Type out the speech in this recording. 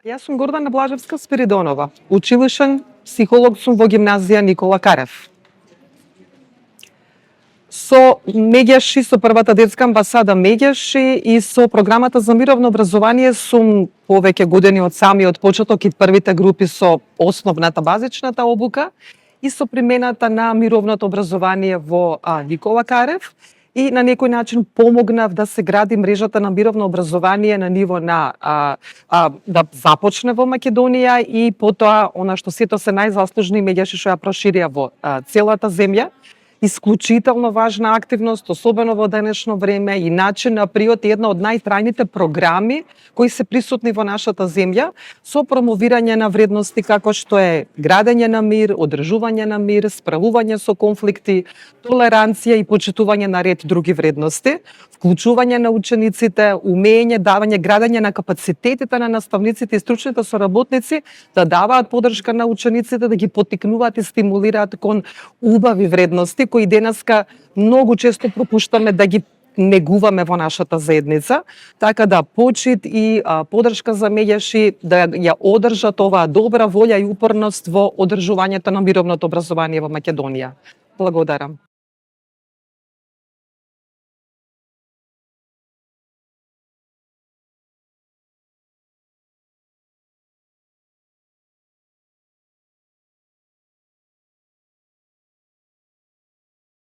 Јас сум Гордана Блажевска-Спиридонова, училишен психолог сум во гимназија Никола Карев. Со Меѓаши, со првата детска амбасада Меѓаши и со програмата за мировно образование сум повеќе години од самиот почеток и првите групи со основната базичната обука и со примената на мировното образование во Никола Карев и на некој начин помогнав да се гради мрежата на мировно образование на ниво на да започне во Македонија и потоа она што сето се најзаслужни Меѓаши што ја проширија во целата земја. Исклучително важна активност, особено во денешно време и начин на приот е една од најтрајните програми кои се присутни во нашата земја со промовирање на вредности како што е градење на мир, одржување на мир, справување со конфликти, толеранција и почитување на ред други вредности, вклучување на учениците, умење, давање, градење на капацитетите на наставниците и стручните соработници да даваат поддршка на учениците, да ги поттикнуваат и стимулираат кон убави вредности кои денеска многу често пропуштаме да ги негуваме во нашата заедница, така да почит и поддршка за Меѓаши да ја одржат оваа добра волја и упорност во одржувањето на мировното образование во Македонија. Благодарам.